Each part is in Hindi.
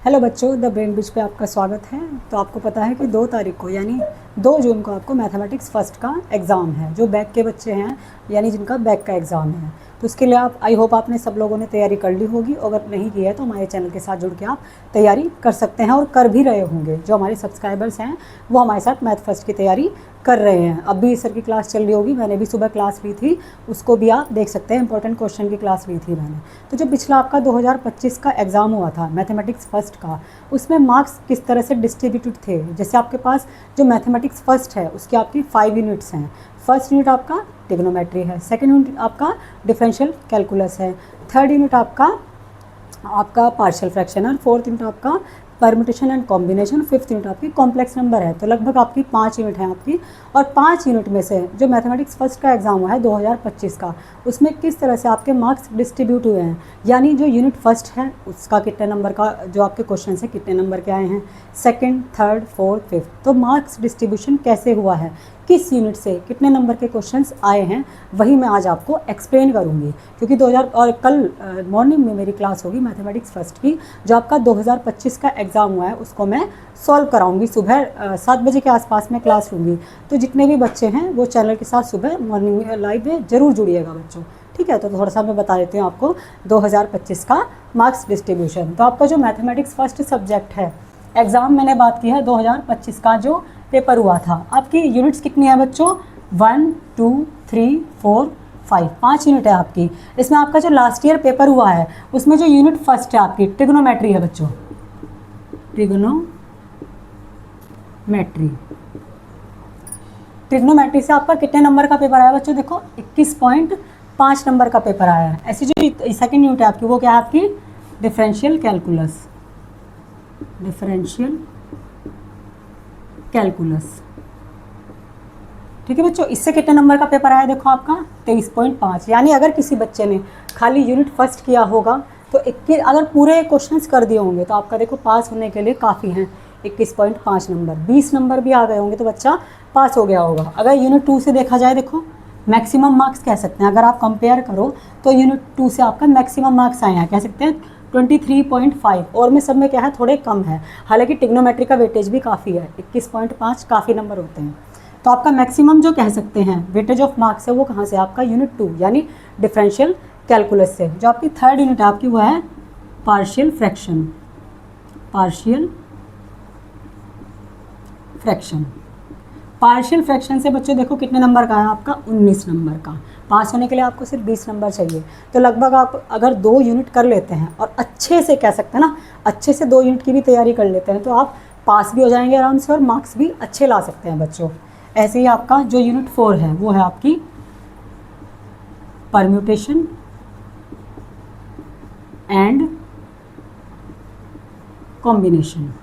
हेलो बच्चों, द ब्रेन ब्रिज पे आपका स्वागत है। तो आपको पता है कि 2 तारीख को यानी 2 जून को आपको मैथमेटिक्स फर्स्ट का एग्ज़ाम है। जो बैक के बच्चे हैं यानी जिनका बैक का एग्ज़ाम है, तो उसके लिए आप आई होप आपने सब लोगों ने तैयारी कर ली होगी। अगर नहीं की है तो हमारे चैनल के साथ जुड़ के आप तैयारी कर सकते हैं और कर भी रहे होंगे। जो हमारे सब्सक्राइबर्स हैं वो हमारे साथ मैथ फर्स्ट की तैयारी कर रहे हैं। अब भी सर की क्लास चल रही होगी, मैंने भी सुबह क्लास ली थी, उसको भी आप देख सकते हैं। इंपॉर्टेंट क्वेश्चन की क्लास ली थी मैंने। तो जो पिछला आपका 2025 का एग्ज़ाम हुआ था मैथमेटिक्स फर्स्ट का, उसमें मार्क्स किस तरह से डिस्ट्रीब्यूटेड थे। जैसे आपके पास जो मैथमेटिक्स फर्स्ट है उसकी आपकी 5 यूनिट्स हैं। फर्स्ट यूनिट आपका ट्रिग्नोमेट्री है, सेकेंड यूनिट आपका डिफरेंशियल कैलकुलस है, थर्ड यूनिट आपका पार्शियल फ्रैक्शन है, फोर्थ यूनिट आपका permutation and combination, fifth unit आपकी कॉम्प्लेक्स नंबर है। तो लगभग आपकी 5 यूनिट हैं आपकी। और 5 यूनिट में से जो मैथमेटिक्स फर्स्ट का एग्ज़ाम हुआ है 2025 का, उसमें किस तरह से आपके मार्क्स डिस्ट्रीब्यूट हुए हैं, यानी जो यूनिट फर्स्ट है उसका कितने नंबर का जो आपके क्वेश्चन है कितने नंबर के आए हैं, सेकंड, थर्ड, फोर्थ, फिफ्थ, तो मार्क्स डिस्ट्रीब्यूशन कैसे हुआ है, किस यूनिट से कितने नंबर के क्वेश्चंस आए हैं, वही मैं आज आपको एक्सप्लेन करूंगी। क्योंकि 2000 और कल मॉर्निंग में मेरी क्लास होगी मैथमेटिक्स फर्स्ट की। जो आपका 2025 का एग्ज़ाम हुआ है उसको मैं सॉल्व कराऊंगी। सुबह 7 बजे के आसपास में क्लास लूँगी। तो जितने भी बच्चे हैं वो चैनल के साथ सुबह मॉर्निंग में लाइव में ज़रूर जुड़िएगा बच्चों, ठीक है। तो थोड़ा सा मैं बता देती हूँ आपको 2025 का मार्क्स डिस्ट्रीब्यूशन। तो आपका जो मैथमेटिक्स फर्स्ट सब्जेक्ट है, एग्ज़ाम मैंने बात की है 2025 का जो पेपर हुआ था, आपकी यूनिट्स कितनी है बच्चों, 1, 2, 3, 4, 5, 5 यूनिट है आपकी। इसमें आपका जो लास्ट ईयर पेपर हुआ है उसमें जो यूनिट फर्स्ट है आपकी ट्रिग्नोमेट्री है बच्चों, ट्रिग्नोमेट्री से आपका कितने नंबर का पेपर आया बच्चों, देखो 21.5 नंबर का पेपर आया है। ऐसी जो सेकेंड यूनिट है आपकी वो क्या है आपकी डिफरेंशियल कैलकुलस, ठीक है बच्चों। इससे कितने नंबर का पेपर आया देखो आपका 23.5। यानी अगर किसी बच्चे ने खाली यूनिट फर्स्ट किया होगा तो 21, अगर पूरे क्वेश्चंस कर दिए होंगे तो आपका देखो पास होने के लिए काफ़ी हैं 21.5 नंबर। 20 नंबर भी आ गए होंगे तो बच्चा पास हो गया होगा। अगर यूनिट 2 से देखा जाए, देखो मैक्सिमम मार्क्स कह सकते हैं, अगर आप कंपेयर करो तो यूनिट 2 से आपका मैक्सिमम मार्क्स आए हैं, कह सकते हैं 23.5। और में सब में क्या है थोड़े कम है, हालांकि ट्रिग्नोमेट्री का वेटेज भी काफ़ी है, 21.5 काफ़ी नंबर होते हैं। तो आपका मैक्सिमम जो कह सकते हैं वेटेज ऑफ मार्क्स है वो कहाँ से, आपका यूनिट 2 यानी डिफरेंशियल कैलकुलस से। जो आपकी थर्ड यूनिट आपकी वो है पार्शियल फ्रैक्शन। पार्शियल फ्रैक्शन से बच्चों देखो कितने नंबर का है आपका 19 नंबर का। पास होने के लिए आपको सिर्फ 20 नंबर चाहिए। तो लगभग आप अगर 2 यूनिट कर लेते हैं और अच्छे से कह सकते हैं ना, अच्छे से 2 यूनिट की भी तैयारी कर लेते हैं तो आप पास भी हो जाएंगे आराम से और मार्क्स भी अच्छे ला सकते हैं बच्चों। ऐसे ही आपका जो यूनिट 4 है वो है आपकी परम्यूटेशन एंड कॉम्बिनेशन।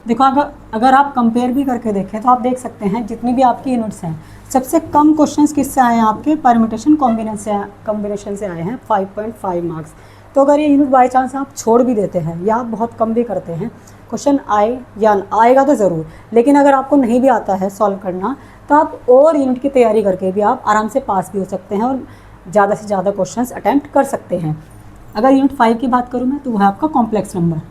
देखो अगर आप कंपेयर भी करके देखें तो आप देख सकते हैं जितनी भी आपकी यूनिट्स हैं सबसे कम क्वेश्चंस किससे आए हैं आपके परम्यूटेशन कॉम्बिनेशन से आए हैं 5.5 मार्क्स। तो अगर ये यूनिट बाई चांस आप छोड़ भी देते हैं या आप बहुत कम भी करते हैं, क्वेश्चन आए या आएगा तो ज़रूर, लेकिन अगर आपको नहीं भी आता है सॉल्व करना तो आप और यूनिट की तैयारी करके भी आप आराम से पास भी हो सकते हैं और ज़्यादा से ज़्यादा क्वेश्चंस अटैम्प्ट कर सकते हैं। अगर यूनिट 5 की बात करूँ मैं तो वह है आपका कॉम्प्लेक्स नंबर।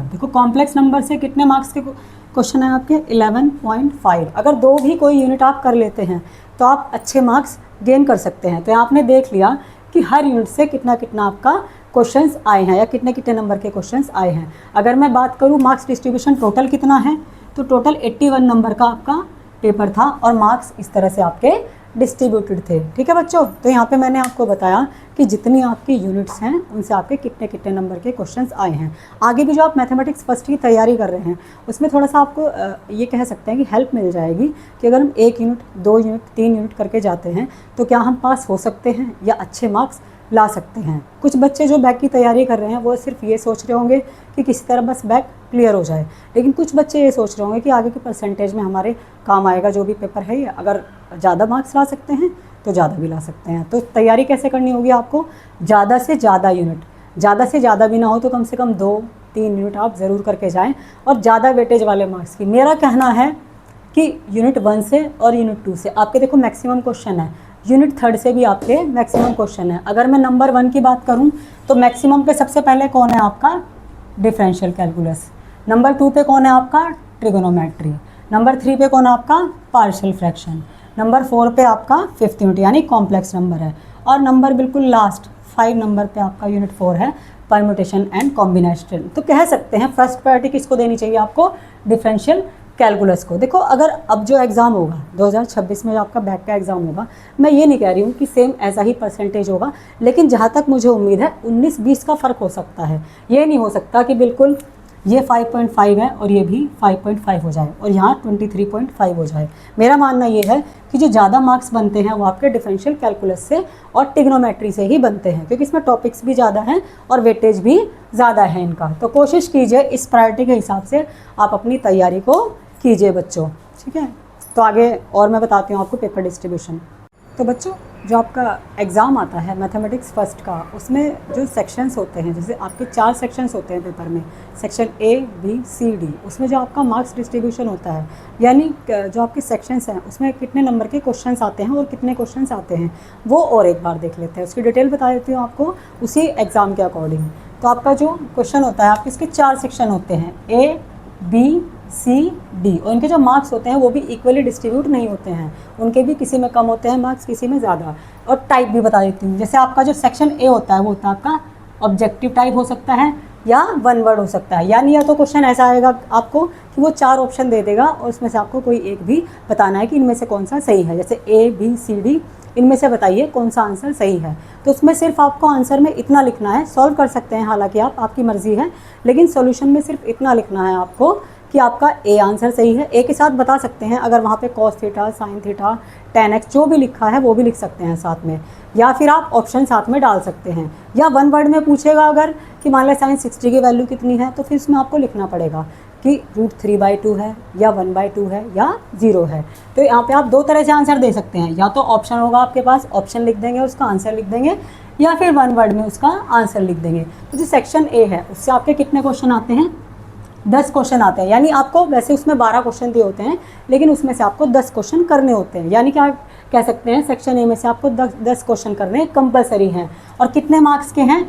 देखो कॉम्प्लेक्स नंबर से कितने मार्क्स के क्वेश्चन है आपके 11.5। अगर 2 भी कोई यूनिट आप कर लेते हैं तो आप अच्छे मार्क्स गेन कर सकते हैं। तो आपने देख लिया कि हर यूनिट से कितना कितना आपका क्वेश्चंस आए हैं या कितने कितने नंबर के क्वेश्चंस आए हैं। अगर मैं बात करूँ मार्क्स डिस्ट्रीब्यूशन टोटल कितना है तो टोटल 81 नंबर का आपका पेपर था और मार्क्स इस तरह से आपके डिस्ट्रीब्यूटेड थे, ठीक है बच्चों। तो यहाँ पे मैंने आपको बताया कि जितनी आपकी यूनिट्स हैं उनसे आपके कितने कितने नंबर के क्वेश्चंस आए हैं। आगे भी जो आप मैथमेटिक्स फर्स्ट की तैयारी कर रहे हैं उसमें थोड़ा सा आपको ये कह सकते हैं कि हेल्प मिल जाएगी कि अगर हम 1 यूनिट 2 यूनिट 3 यूनिट करके जाते हैं तो क्या हम पास हो सकते हैं या अच्छे मार्क्स ला सकते हैं। कुछ बच्चे जो बैक की तैयारी कर रहे हैं वो सिर्फ ये सोच रहे होंगे कि किसी तरह बस बैक क्लियर हो जाए, लेकिन कुछ बच्चे ये सोच रहे होंगे कि आगे के परसेंटेज में हमारे काम आएगा जो भी पेपर है, ये अगर ज़्यादा मार्क्स ला सकते हैं तो ज़्यादा भी ला सकते हैं। तो तैयारी कैसे करनी होगी आपको, ज़्यादा से ज़्यादा यूनिट, ज़्यादा से ज़्यादा भी ना हो तो कम से कम 2-3 यूनिट आप ज़रूर करके जाएँ और ज़्यादा वेटेज वाले मार्क्स की। मेरा कहना है कि यूनिट 1 से और यूनिट 2 से आपके देखो मैक्सिमम क्वेश्चन है, यूनिट 3 से भी आपके मैक्सिमम क्वेश्चन है। अगर मैं नंबर 1 की बात करूं तो मैक्सिमम पे सबसे पहले कौन है आपका, डिफरेंशियल कैलकुलस। नंबर 2 पे कौन है आपका, ट्रिगोनोमेट्री। नंबर 3 पे कौन है आपका, पार्शियल फ्रैक्शन। नंबर 4 पे आपका फिफ्थ यूनिट यानी कॉम्प्लेक्स नंबर है। और नंबर बिल्कुल लास्ट 5 नंबर पे आपका यूनिट 4 है, परम्यूटेशन एंड कॉम्बिनेशन। तो कह सकते हैं फर्स्ट प्रायोरिटी किसको देनी चाहिए आपको, डिफरेंशियल कैलकुलस को। देखो अगर अब जो एग्ज़ाम होगा 2026 में जो आपका बैक का एग्ज़ाम होगा, मैं ये नहीं कह रही हूँ कि सेम ऐसा ही परसेंटेज होगा, लेकिन जहाँ तक मुझे उम्मीद है 19-20 का फ़र्क हो सकता है। ये नहीं हो सकता कि बिल्कुल ये 5.5 है और ये भी 5.5 हो जाए और यहाँ 23.5 हो जाए। मेरा मानना ये है कि जो ज़्यादा मार्क्स बनते हैं वो आपके डिफरेंशियल कैलकुलस से और ट्रिग्नोमेट्री से ही बनते हैं, क्योंकि इसमें टॉपिक्स भी ज़्यादा हैं और वेटेज भी ज़्यादा है इनका। तो कोशिश कीजिए इस प्रायोरिटी के हिसाब से आप अपनी तैयारी को कीजिए बच्चों, ठीक है। तो आगे और मैं बताती हूँ आपको पेपर डिस्ट्रीब्यूशन। तो बच्चों जो आपका एग्ज़ाम आता है मैथमेटिक्स फर्स्ट का, उसमें जो सेक्शंस होते हैं, जैसे आपके 4 सेक्शंस होते हैं पेपर में, section A, B, C, D, उसमें जो आपका मार्क्स डिस्ट्रीब्यूशन होता है, यानी जो आपके सेक्शंस हैं उसमें कितने नंबर के क्वेश्चंस आते हैं और कितने क्वेश्चंस आते हैं, वो और एक बार देख लेते हैं। उसकी डिटेल बता देती हूँ आपको उसी एग्ज़ाम के अकॉर्डिंग। तो आपका जो क्वेश्चन होता है, आपके इसके 4 सेक्शन होते हैं, A, B, C, D, और इनके जो मार्क्स होते हैं वो भी इक्वली डिस्ट्रीब्यूट नहीं होते हैं, उनके भी किसी में कम होते हैं मार्क्स, किसी में ज़्यादा। और टाइप भी बता देती हूँ, जैसे आपका जो सेक्शन A होता है वो होता है आपका ऑब्जेक्टिव टाइप हो सकता है या वन वर्ड हो सकता है, यानी या तो क्वेश्चन ऐसा आएगा आपको कि वो 4 ऑप्शन दे देगा और उसमें से आपको कोई एक भी बताना है कि इनमें से कौन सा सही है, जैसे A, B, C, D, इनमें से बताइए कौन सा आंसर सही है। तो उसमें सिर्फ आपको आंसर में इतना लिखना है, सॉल्व कर सकते हैं हालांकि आप, आपकी मर्ज़ी है, लेकिन सॉल्यूशन में सिर्फ इतना लिखना है आपको कि आपका ए आंसर सही है। ए के साथ बता सकते हैं अगर वहाँ पे cos theta, sin theta, tan x जो भी लिखा है वो भी लिख सकते हैं साथ में, या फिर आप ऑप्शन साथ में डाल सकते हैं। या वन वर्ड में पूछेगा अगर कि मान लें sin 60 की वैल्यू कितनी है, तो फिर इसमें आपको लिखना पड़ेगा कि √3/2 है या 1/2 है या 0 है। तो यहाँ पे आप 2 तरह से आंसर दे सकते हैं, या तो ऑप्शन होगा आपके पास, ऑप्शन लिख देंगे उसका आंसर लिख देंगे, या फिर वन वर्ड में उसका आंसर लिख देंगे। तो जो सेक्शन ए है उससे आपके कितने क्वेश्चन आते हैं, 10 क्वेश्चन आते हैं, यानी आपको वैसे उसमें 12 क्वेश्चन दिए होते हैं, लेकिन उसमें से आपको 10 क्वेश्चन करने होते हैं। यानी क्या कह सकते हैं, सेक्शन ए में से आपको 10 क्वेश्चन करने कंपलसरी हैं। और कितने मार्क्स के हैं,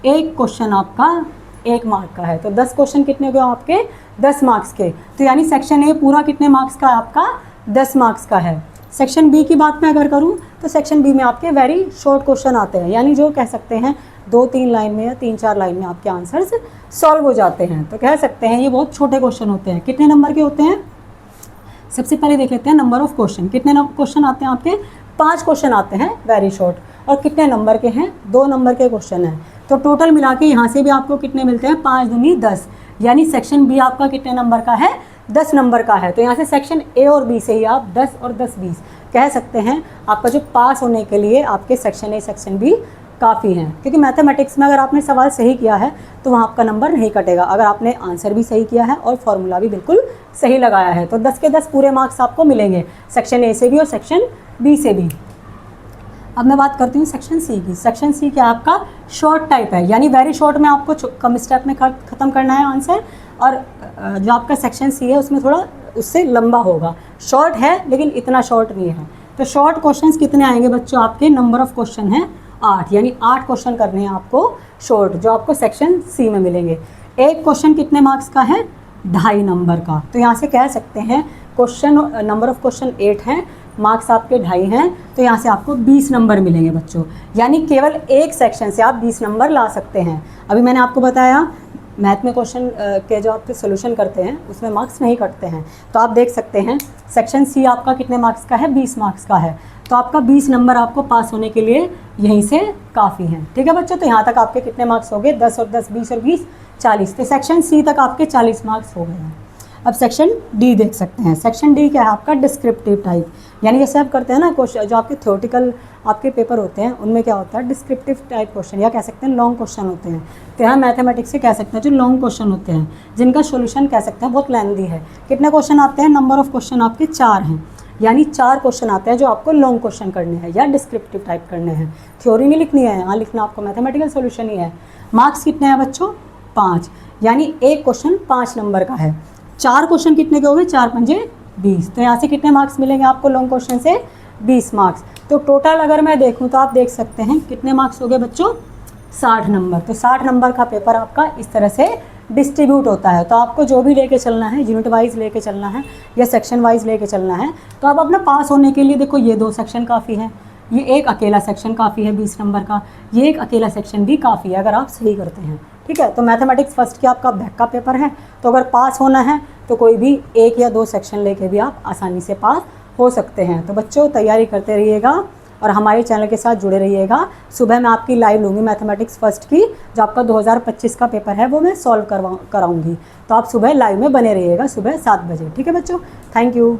एक क्वेश्चन आपका 1 मार्क का है, तो 10 क्वेश्चन कितने के आपके 10 मार्क्स के। तो यानी सेक्शन ए पूरा कितने मार्क्स का है आपका, 10 मार्क्स का है। सेक्शन बी की बात मैं अगर करूँ तो सेक्शन बी में आपके वेरी शॉर्ट क्वेश्चन आते हैं, यानी जो कह सकते हैं 2-3 लाइन में या 3-4 लाइन में आपके आंसर्स सॉल्व हो जाते हैं। तो कह सकते हैं ये बहुत छोटे क्वेश्चन होते हैं। कितने नंबर के होते हैं, सबसे पहले देख लेते हैं नंबर ऑफ क्वेश्चन। कितने क्वेश्चन आते हैं आपके, 5 क्वेश्चन आते हैं वेरी शॉर्ट। और कितने नंबर के हैं, 2 नंबर के क्वेश्चन हैं। तो टोटल मिला के यहाँ से भी आपको कितने मिलते हैं, 5 दूनी 10, यानी सेक्शन बी आपका कितने नंबर का है, 10 नंबर का है। तो यहाँ से सेक्शन ए और बी से ही आप 10 और 10 20 कह सकते हैं आपका जो पास होने के लिए आपके सेक्शन ए सेक्शन बी काफ़ी हैं। क्योंकि मैथमेटिक्स में अगर आपने सवाल सही किया है तो वहाँ आपका नंबर नहीं कटेगा, अगर आपने आंसर भी सही किया है और फॉर्मूला भी बिल्कुल सही लगाया है तो 10 के 10 पूरे मार्क्स आपको मिलेंगे, सेक्शन ए से भी और सेक्शन बी से भी। अब मैं बात करती हूँ सेक्शन सी की। सेक्शन सी क्या आपका शॉर्ट टाइप है, यानी वेरी शॉर्ट में आपको कम स्टेप में ख़त्म करना है आंसर, और जो आपका सेक्शन सी है उसमें थोड़ा उससे लंबा होगा। शॉर्ट है लेकिन इतना शॉर्ट नहीं है। तो शॉर्ट क्वेश्चंस कितने आएंगे बच्चों, आपके नंबर ऑफ क्वेश्चन हैं 8, यानी 8 क्वेश्चन करने हैं आपको शॉर्ट, जो आपको सेक्शन सी में मिलेंगे। एक क्वेश्चन कितने मार्क्स का है, 2.5 नंबर का। तो यहाँ से कह सकते हैं क्वेश्चन नंबर ऑफ क्वेश्चन 8 हैं, मार्क्स आपके 2.5 हैं, तो यहाँ से आपको 20 नंबर मिलेंगे बच्चों। यानी केवल एक सेक्शन से आप 20 नंबर ला सकते हैं। अभी मैंने आपको बताया मैथ में क्वेश्चन के जो आप सोल्यूशन करते हैं उसमें मार्क्स नहीं कटते हैं। तो आप देख सकते हैं सेक्शन सी आपका कितने मार्क्स का है, 20 मार्क्स का है। तो आपका 20 नंबर आपको पास होने के लिए यहीं से काफ़ी हैं। ठीक है बच्चों, तो यहाँ तक आपके कितने मार्क्स हो गए, 10 और 10 20 और 20 40। तो सेक्शन सी तक आपके 40 मार्क्स हो गए हैं। अब सेक्शन डी देख सकते हैं। सेक्शन डी क्या है आपका, डिस्क्रिप्टिव टाइप, यानी जैसे आप करते हैं ना क्वेश्चन, जो आपके थ्योरेटिकल आपके पेपर होते हैं उनमें क्या होता है डिस्क्रिप्टिव टाइप क्वेश्चन, या कह सकते हैं लॉन्ग क्वेश्चन होते हैं। तो यहाँ मैथमेटिक्स से कह सकते हैं जो लॉन्ग क्वेश्चन होते हैं जिनका सोल्यूशन कह सकते हैं बहुत लेंथी है। कितने क्वेश्चन आते हैं, नंबर ऑफ क्वेश्चन आपके 4 हैं, यानी 4 क्वेश्चन आते हैं जो आपको लॉन्ग क्वेश्चन करने हैं या डिस्क्रिप्टिव टाइप करने हैं। थ्योरी नहीं लिखनी है, यहाँ लिखना आपको मैथमेटिकल सोल्यूशन ही है। मार्क्स कितने हैं बच्चों, 5, यानी एक क्वेश्चन 5 नंबर का है। 4 क्वेश्चन कितने के हो गए, 4 पंजे 20। तो यहाँ से कितने मार्क्स मिलेंगे आपको लॉन्ग क्वेश्चन से? 20 मार्क्स। तो टोटल अगर मैं देखूँ तो आप देख सकते हैं कितने मार्क्स हो गए बच्चों? 60 नंबर। तो 60 नंबर का पेपर आपका इस तरह से डिस्ट्रीब्यूट होता है। तो आपको जो भी लेके चलना है, यूनिट वाइज लेके चलना है या सेक्शन वाइज लेके चलना है, तो आप अपना पास होने के लिए देखो ये 2 सेक्शन काफ़ी है, ये एक अकेला सेक्शन काफ़ी है 20 नंबर का, ये एक अकेला सेक्शन भी काफ़ी है अगर आप सही करते हैं। ठीक है, तो मैथमेटिक्स फर्स्ट की आपका बैक का पेपर है, तो अगर पास होना है तो कोई भी 1 या 2 सेक्शन लेके भी आप आसानी से पास हो सकते हैं। तो बच्चों तैयारी करते रहिएगा और हमारे चैनल के साथ जुड़े रहिएगा। सुबह मैं आपकी लाइव लूँगी मैथमेटिक्स फर्स्ट की, जो आपका 2025 का पेपर है वो मैं सॉल्व कराऊँगी। तो आप सुबह लाइव में बने रहिएगा सुबह 7 बजे। ठीक है बच्चों, थैंक यू।